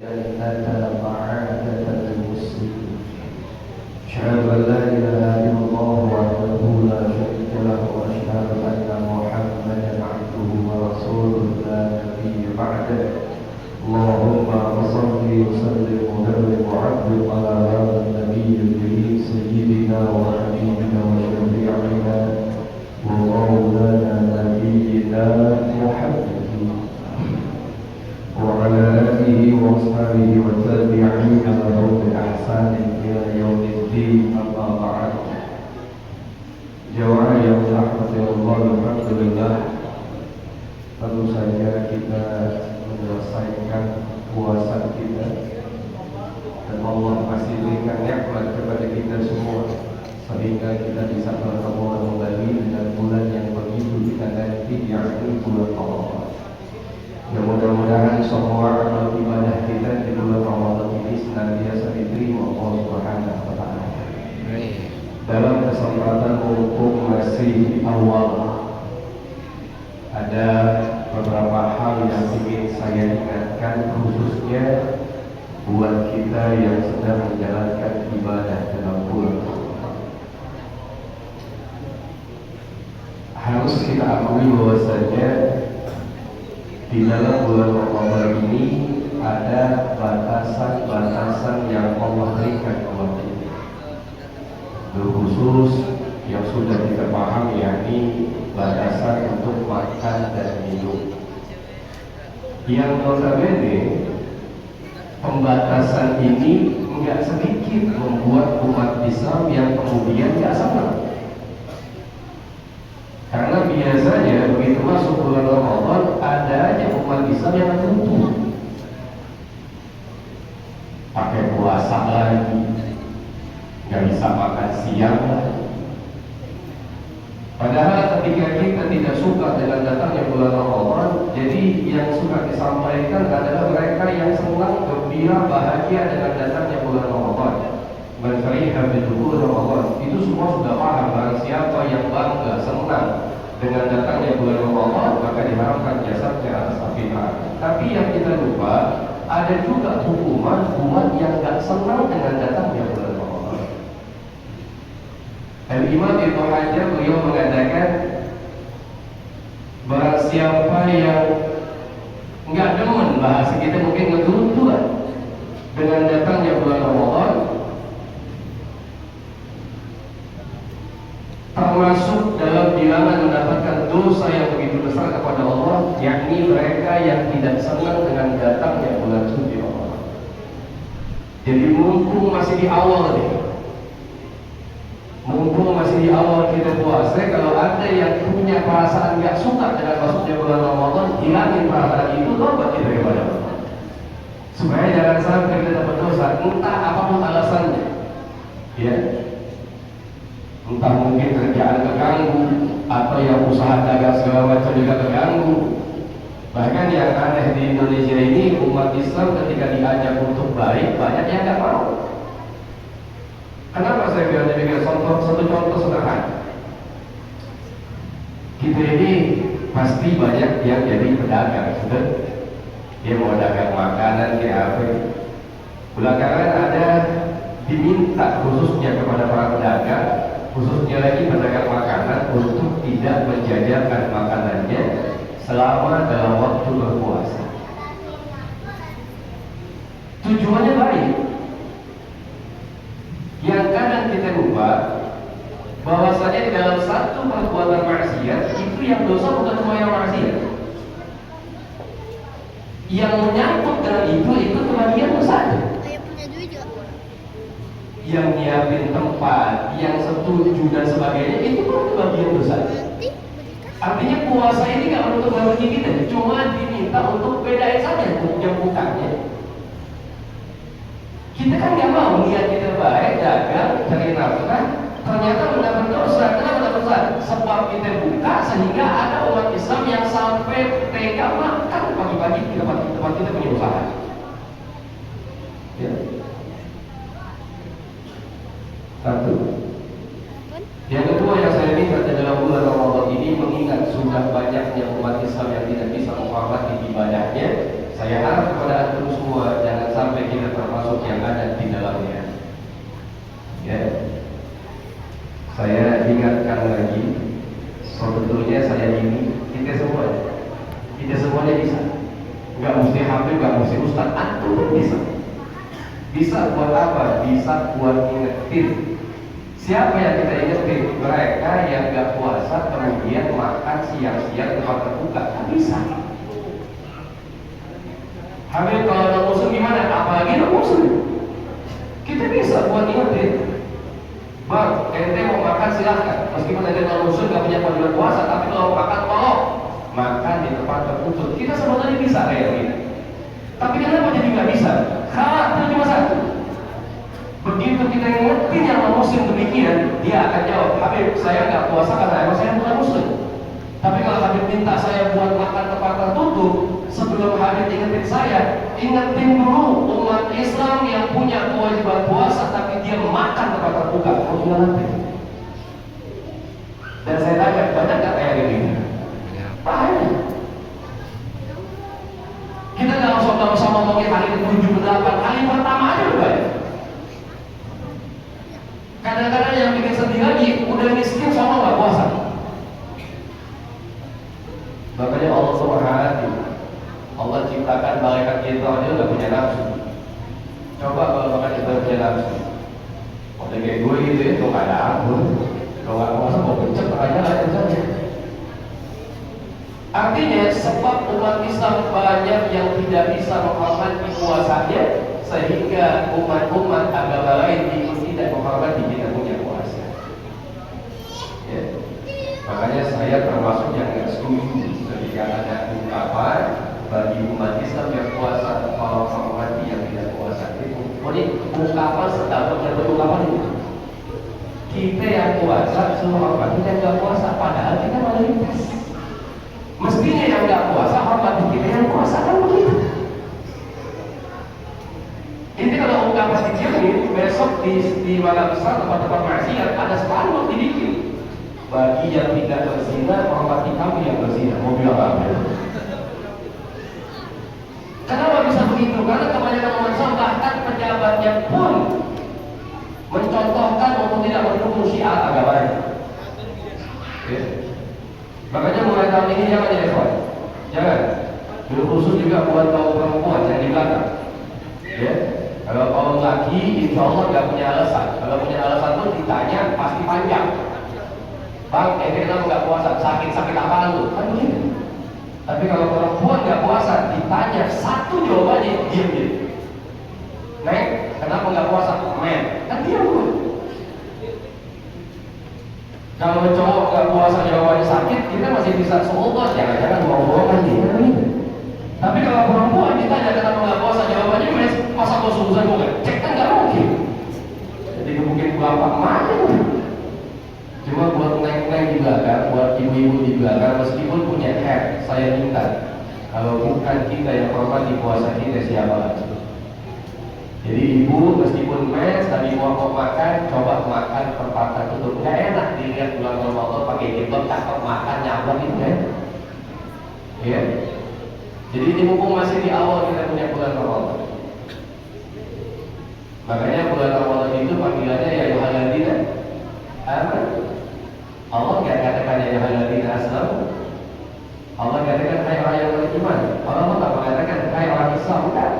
جنة معادة المسلمين. أشهد أن لا إله إلا الله وحده لا شريك له وأشهد أن محمدا عبده ورسوله لا نبي بعده. اللهم صل وسلم وبارك وعظم على هذا النبي الكريم سيدنا وحبيبنا وشفيعنا ومولانا نبينا محمد وعلى آله وأصحابه والتابعين لهم بإحسان إلى يوم الدين. أما بعد. Jamaah yang dirahmati Allah, alhamdulillah, tentu saja kita menyelesaikan puasa kita dan Allah masih berikan nikmat kepada kita semua sehingga kita bisa bertemu kembali dengan bulan yang begitu kita nanti, yaitu bulan Ramadan. Ya, mudah-mudahan semua amal ibadah kita di bulan Ramadan ini senantiasa diterima Allah Subhanahu wa taala. Dalam kesempatan mumpung masih awal, ada beberapa hal yang ingin saya ingatkan, khususnya buat kita yang sedang menjalankan ibadah dalam bulan Ramadan. Harus kita akui bahwasanya di dalam bulan Ramadan ini ada batasan-batasan yang Allah berikan kepada kita. Terkhusus yang sudah kita paham, yakni batasan untuk makan dan minum. Yang notabene pembatasan ini enggak sedikit membuat umat Islam yang kemudian enggak senang. Karena biasanya begitu masuk bulan Ramadan ada aja umat Islam yang tutup, pakai puasa lagi, nggak bisa makan siang lagi. Padahal ketika kita tidak suka dengan datangnya bulan Ramadan, jadi yang suka disampaikan adalah mereka yang senang, gembira, bahagia dengan datangnya bulan Ramadan. Berfariha bidukhul Ramadan, itu semua sudah paham. Barang siapa yang bangga, senang dengan datangnya bulan Ramadan, maka diharapkan jasadnya atas api neraka. Tapi yang kita lupa, ada juga hukuman umat yang gak senang dengan datangnya bulan Ramadan. Al-Imam Ibnu Hajar beliau mengatakan, barang siapa yang gak demen, bahasa kita mungkin ngegerutuan dengan datangnya bulan Ramadan, termasuk dalam bilangan mendapatkan dosa yang begitu besar kepada Allah, yakni mereka yang tidak senang dengan datangnya bulan suci Ramadan. Jadi mumpung masih di awal nih, mumpung masih di awal kita puasa, kalau ada yang punya perasaan gak suka dengan masuknya bulan Ramadan, hilangin perasaan itu, tobat kita kepada Allah, supaya jangan sampai kita dapat dosa, entah apapun alasannya, ya. Entah mungkin kerjaan terganggu, atau yang usaha dagang segala macam juga terganggu. Bahkan yang aneh di Indonesia ini, umat Islam ketika diajak untuk baik, banyak yang nggak mau. Kenapa saya bilang demikian? Satu contoh sederhana. Kita ini pasti banyak yang jadi pedagang, sudah. Dia mau dagang makanan, kayak apa? Belakangan ada diminta khususnya kepada para pedagang, khususnya lagi pedagang makanan, untuk tidak menjajakan makanannya selama dalam waktu berpuasa. Tujuannya baik. Yang kadang kita lupa bahwasanya di dalam satu perbuatan maksiat itu yang dosa bukan cuma yang maksiat. Yang menyangkut dengan itu kebagian dosanya. Yang nyiapin tempat, yang setuju dan sebagainya, itu pun bagian dosa. Artinya puasa ini nggak menutup rezeki kita, cuma diminta untuk bedain saja yang bukannya. Kita kan nggak mau niat kita baik, dagang, cari nafkah, ternyata mendapat dosa. Kenapa mendapat dosa? Sebab kita buka sehingga ada umat Islam yang sampai tega makan pagi-pagi di tempat kita punya usaha. Ya. Satu. Yang kedua yang saya minta dalam bulan Ramadan ini, mengingat sudah banyaknya umat Islam yang tidak bisa menghormati ibadahnya, saya Saya harap kepada antum semua jangan sampai kita termasuk yang ada di dalamnya. Ya, saya ingatkan lagi, sebetulnya saya ini kita semuanya bisa. Nggak mesti hafiz, nggak mesti ustaz, antum bisa. Bisa buat apa? Bisa buat ingetin. Siapa yang kita ingetin? Mereka yang nggak puasa kemudian makan siang-siang tempat terbuka. Tak bisa. Habis kalau non muslim gimana? Apalagi non muslim. Kita bisa buat ingetin. Bang, ente mau makan silahkan. Meskipun ente non muslim nggak punya panggilan puasa, tapi kalau makan tolong makan di tempat tertutup. Kita sebenarnya bisa kayak gini. Tapi kenapa jadi nggak bisa? Khawatir cuma satu. Begitu kita ingetin yang non muslim demikian, dia akan jawab, Habib, saya nggak puasa karena emang saya bukan muslim. Tapi kalau Habib minta saya buat makan tempat tertutup, sebelum Habib ingetin saya, ingetin dulu umat Islam yang punya kewajiban puasa tapi dia makan tempat terbuka. Mau gimana? Dan saya tanya, banyak nggak kayak gini? Banyak. Kita nggak usah ngomongin hari ke-7 ke-8, hari pertama aja udah banyak. Kadang-kadang yang bikin sedih lagi, udah miskin sama nggak puasa. Makanya Allah Subhanahu, Allah ciptakan malaikat kita aja nggak punya nafsu. Coba kalau malaikat kita punya nafsu, udah kayak gue gitu ya, tuh nggak ada ampun. Kalau nggak puasa mau kencet aja lah saja. Artinya sebab umat Islam banyak yang tidak bisa menghormati puasanya, sehingga umat-umat agama lain ikut tidak menghormati kita punya puasa. Ya. Makanya saya termasuk yang tidak setuju ketika ada ungkapan bagi umat Islam yang puasa kalau menghormati yang tidak puasa. Ini ungkapan sedang ungkapan itu. Kita yang puasa semua hormati yang tidak puasa, padahal kita mayoritas. Mestinya yang nggak puasa hormati kita yang puasa, kan begitu. Ini kalau ungkapan dikiri, besok di malam besar tempat-tempat maksiat ada spanduk dibikin. Bagi yang tidak berzina, hormati kami yang berzina. Mau bilang apa? Kenapa bisa begitu? Karena kebanyakan umat Islam bahkan pejabatnya pun mencontohkan untuk tidak mendukung syiar agamanya. Okay. Makanya mulai tahun ini jangan jadi ikhwan. Jangan. Dulu khusus juga buat kaum perempuan yang di belakang. Ya. Kalau kaum laki, insya Allah nggak punya alasan. Kalau punya alasan pun ditanya pasti panjang. Bang, kenapa nggak puasa? Sakit apaan lu? Kan begitu. Tapi kalau perempuan nggak puasa, ditanya satu jawabannya diam. Neng, kenapa nggak puasa? Men, kan diam lu. Kalau cowok nggak puasa jawabannya sakit, kita masih bisa seolah jangan-jangan bohong-bohongan dia. Tapi kalau perempuan ditanya kenapa nggak puasa jawabannya mes, masa kau susah gue cek kan nggak mungkin. Jadi mungkin bapak mana? Cuma buat neng-neng di belakang, buat ibu-ibu di belakang, meskipun punya head, saya minta kalau bukan kita yang hormati puasa kita siapa lagi? Jadi ibu meskipun mes tadi mau makan, coba makan tempat tertutup. Nggak enak dilihat bulan Ramadan pakai jilbab cakep makan nyablak itu kan? Ya. Jadi ini mumpung masih di awal kita punya bulan Ramadan. Makanya bulan Ramadan itu panggilannya ya ayyuhalladzina amanu. Allah nggak katakan ya ayyuhalladzina aslamu. Allah katakan hai orang yang beriman. Allah nggak mengatakan hai orang Islam, bukan.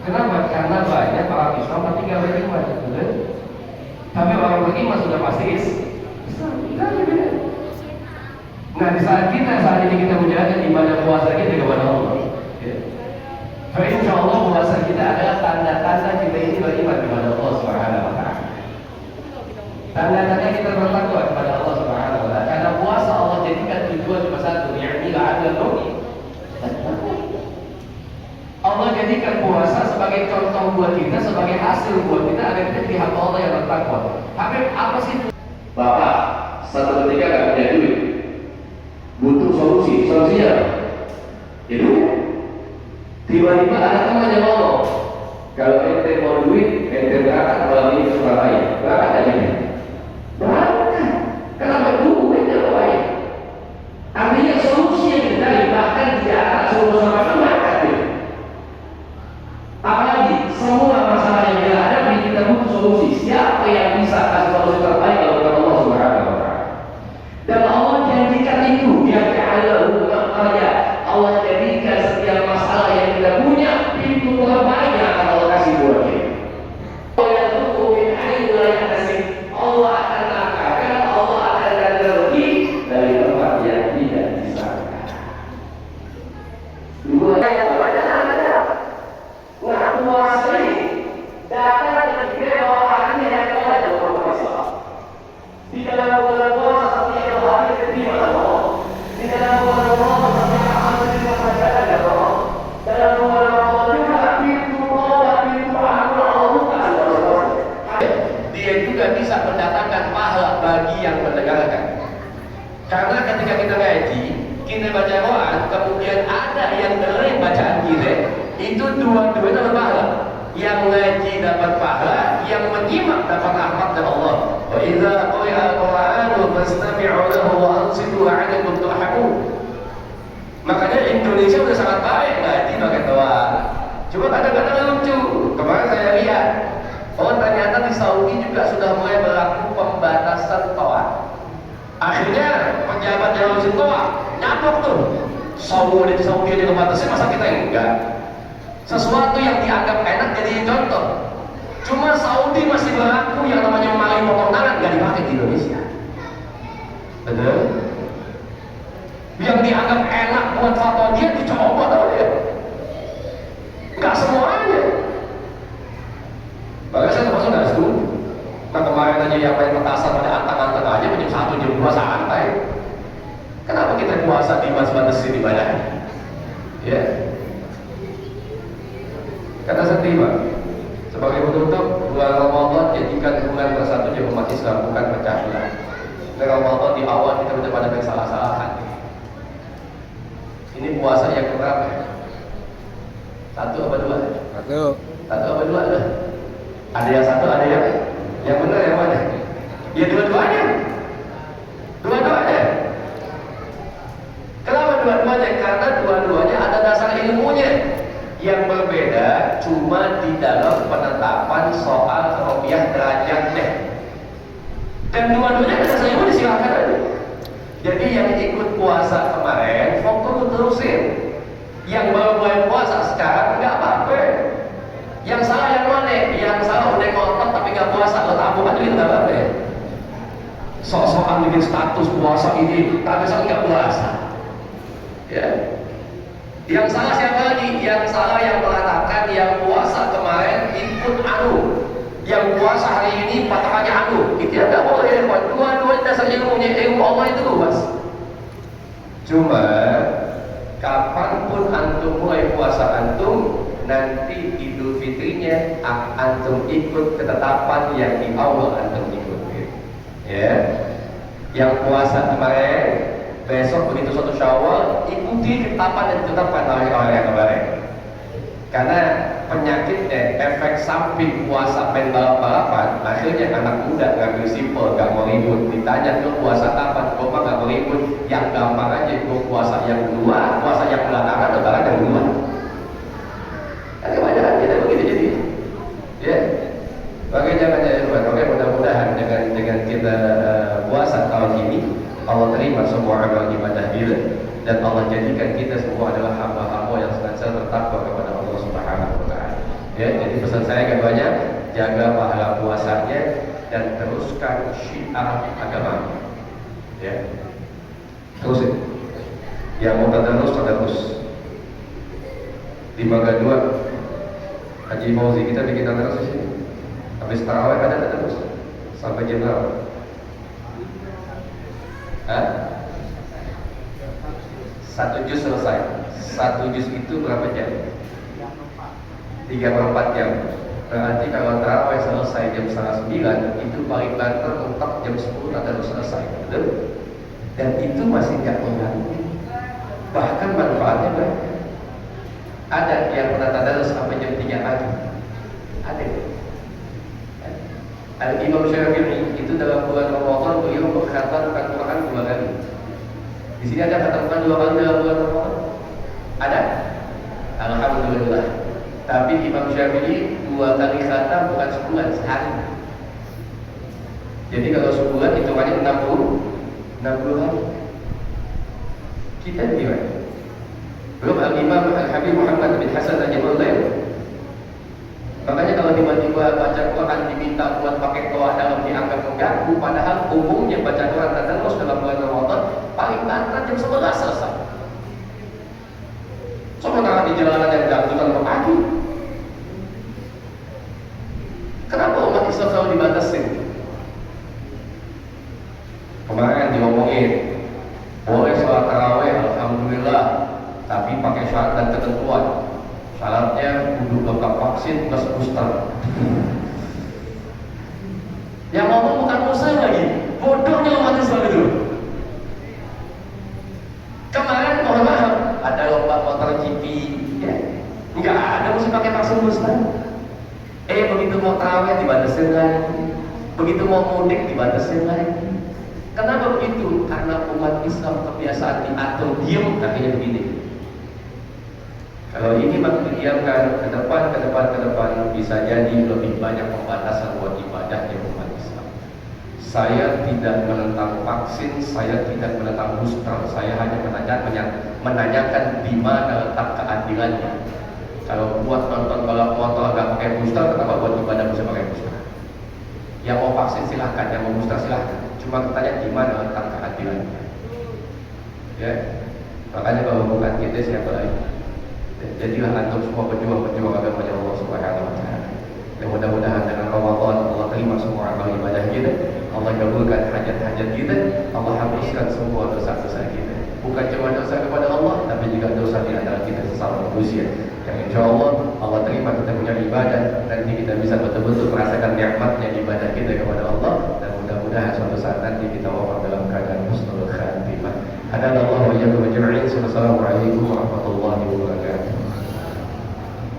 Kenapa? Karena banyak orang Islam tapi nggak beriman, betul? Tapi orang beriman sudah pasti Islam. Nah di saat ini kita menjalankan ibadah puasa kita kepada Allah. Ya. Insya Allah puasa kita adalah tanda-tanda kita ini beriman kepada Allah Subhanahu Wa Taala. Tanda-tanda kita bertakwa kepada Allah Subhanahu Wa Taala. Karena puasa Allah jadikan tujuan cuma satu, yakni la'allakum. Allah jadikan puasa sebagai contoh buat kita, sebagai hasil buat kita agar kita jadi hamba Allah yang bertakwa. Tapi apa sih? Bapak, satu ketika gak punya duit, butuh solusinya itu tiba-tiba ada teman yang ngomong, kalau ente mau duit, ente berangkat malam ini ke Surabaya, berangkat aja nih. Berangkat, kenapa duit yang baik? Artinya solusi yang kita cari bahkan tidak akan suruh sama berangkat. solusi. Siapa yang bisa kasih solusi terbaik kalau bukan Allah Subhanahu wa taala? Dan Allah janjikan itu, dia ta'ala karya. Allah jadikan setiap masalah yang kita punya pintu terbaik yang akan Allah kasih buat kita. Allah akan langkahkan, Allah akan kasih rezeki dari tempat yang tidak disangka. Dua yang banyak ada. Nah, puasa ini datang dengan dikira bahwa hatinya yang kau ada berpuasa. Di dalam bulan puasa setiap hari diterima Allah. Di dalam bulan puasa setiap amal diterima ada Allah. Dalam bulan Ramadan juga pintu taubat, pintu ampun Allah buka. Dia juga bisa mendatangkan pahala bagi yang mendengarkan. Karena ketika kita ngaji, kita baca Quran, kemudian ada yang dengerin bacaan kita, itu dua-duanya dapat pahala. Yang ngaji dapat pahala, yang menyimak dapat rahmat dari Allah. Wa idza quri'a al-Qur'anu fastami'u lahu wa ansitu la'allakum turhamun. Makanya Indonesia udah sangat baik ngaji pakai doa. Cuma kadang-kadang lucu. Kemarin saya lihat, ternyata di Saudi juga sudah mulai berlaku pembatasan toa. Akhirnya pejabat yang ngurusin toa nyapok tuh. Saudi aja ngebatasin, masa kita enggak? Sesuatu yang dianggap enak jadi contoh. Cuma Saudi masih berlaku yang namanya maling potong tangan, gak dipakai di Indonesia. Betul? Yang dianggap enak buat fatwa dia dicoba tau dia. Gak semuanya. Bahkan saya termasuk gak setuju. Nah kemarin aja yang main petasan pada antang-antang aja jam 1, jam 2 santai. Kenapa kita puasa di batas-batasin ibadah? Ya. Kata sedih Pak, sebagai penutup bulan Ramadan jadikan bulan bersatunya umat Islam, bukan pecah belah. Bulan Ramadan di awal kita udah pada salah-salahan. Ini puasa yang keberapa? Satu apa dua? Satu apa dua? Ada yang satu, ada yang benar yang mana? Ya dua-duanya. Dua-duanya. Kenapa dua-duanya? Karena dua-duanya ada dasar ilmunya. Yang berbeda cuma di dalam penetapan soal rupiah derajatnya. Dan dua-duanya ada saya mau disilakan aja. Jadi yang ikut puasa kemarin fokus terusin. Yang baru mulai puasa sekarang nggak apa-apa. Yang salah yang mana? Yang salah udah ngotot tapi nggak puasa, lo tabungan duit nggak apa-apa. Sok-sokan bikin status puasa ini, tapi saya nggak puasa. Ya. Yang salah siapa lagi? Yang salah yang mengatakan yang puasa kemarin ikut anu, yang puasa hari ini patokannya anu. Itu tidak boleh ya, dua-duanya dasar ilmunya ilmu Allah itu luas. Cuma kapanpun antum mulai puasa antum, nanti Idul Fitrinya antum ikut ketetapan yang di Allah antum ikutin. Ya, yang puasa kemarin besok begitu satu Syawal ikuti ketetapan yang ditetapkan oleh orang yang kemarin. Karena penyakitnya efek samping puasa main balap-balapan, akhirnya anak muda ngambil simpel, gak mau ribut. Ditanya tuh puasa kapan, gue mah gak mau ribut. Yang gampang aja, gue puasa yang kedua, puasa yang belakangan, lebaran yang kedua. Kan kebanyakan kita begitu jadi. Ya, oke jangan jadi oke mudah-mudahan dengan kita puasa tahun ini Allah terima semua amal ibadah kita dan Allah jadikan kita semua adalah hamba-hamba yang senantiasa bertakwa kepada Allah Subhanahu wa taala. Ya, jadi pesan saya keduanya, jaga pahala puasanya dan teruskan syiar agama. Ya. Terusin. Yang mau terus. Di Mangga 2 Haji Fauzi kita bikin terus di sini. Habis tarawih ada terus sampai jam berapa? Satu juz selesai. Satu juz itu berapa jam? 3/4 jam. Berarti kalau tarawih selesai jam 8:30, itu paling banter untuk jam 10 tadarus selesai. Betul? Dan itu masih nggak mengganggu. Bahkan manfaatnya banyak. Ada yang pernah tadarus sampai jam 3 pagi. Ada. Al-Imam Syafi'i itu dalam bulan Ramadan beliau mengkhatamkan Quran 2 kali. Di sini ada khatam Quran 2 kali dalam bulan Ramadan? Ada? Alhamdulillah. Tapi Imam Syafi'i 2 kali khatam bukan sebulan, sehari. Jadi kalau sebulan hitungannya 60 hari. Kita gimana? Belum Al-Imam Al-Habib Muhammad bin Hasan Al-Jabalain. Makanya kalau tiba-tiba baca Quran diminta buat pakai doa dalam dianggap mengganggu, padahal umumnya baca Quran tadarus dalam bulan Ramadan paling lambat jam 11 selesai. Sementara di jalanan yang dangdutan ke pagi. Kenapa umat Islam selalu dibatasi? Kemarin diomongin boleh sholat tarawih, alhamdulillah, tapi pakai syarat dan ketentuan. Syaratnya kudu lengkap vaksin plus booster. Yang ngomong bukan muslim lagi, bodohnya umat Islam itu. Kemarin mohon maaf, ada lomba motor GP, ya, nggak ada mesti pakai vaksin booster. Begitu mau tarawih dibatasin lagi, begitu mau mudik dibatasin lagi. Kenapa begitu? Karena umat Islam kebiasaan diatur diem, akhirnya begini. Kalau ini makin didiamkan ke depan bisa jadi lebih banyak pembatasan buat ibadahnya umat Islam. Saya tidak menentang vaksin, saya tidak menentang booster, saya hanya menanyakan di mana letak keadilannya. Kalau buat nonton balap motor nggak pakai booster, kenapa buat ibadah bisa pakai booster? Yang mau vaksin silahkan, yang mau booster silahkan. Cuma tanya di mana letak keadilannya. Ya, makanya kalau bukan kita siapa lagi? Jadilah antum semua pejuang-pejuang agamanya Allah Subhanahu wa taala. Yang mudah-mudahan dengan Ramadan Allah terima semua amal ibadah kita, Allah kabulkan hajat-hajat kita, Allah hapuskan semua dosa-dosa kita. Bukan cuma dosa kepada Allah, tapi juga dosa di antara kita sesama manusia. Yang insya Allah Allah terima kita punya ibadah, nanti kita bisa betul-betul merasakan nikmatnya ibadah kita kepada Allah, dan mudah-mudahan suatu saat nanti kita wafat dalam keadaan husnul khatimah. Assalamualaikum warahmatullahi wabarakatuh.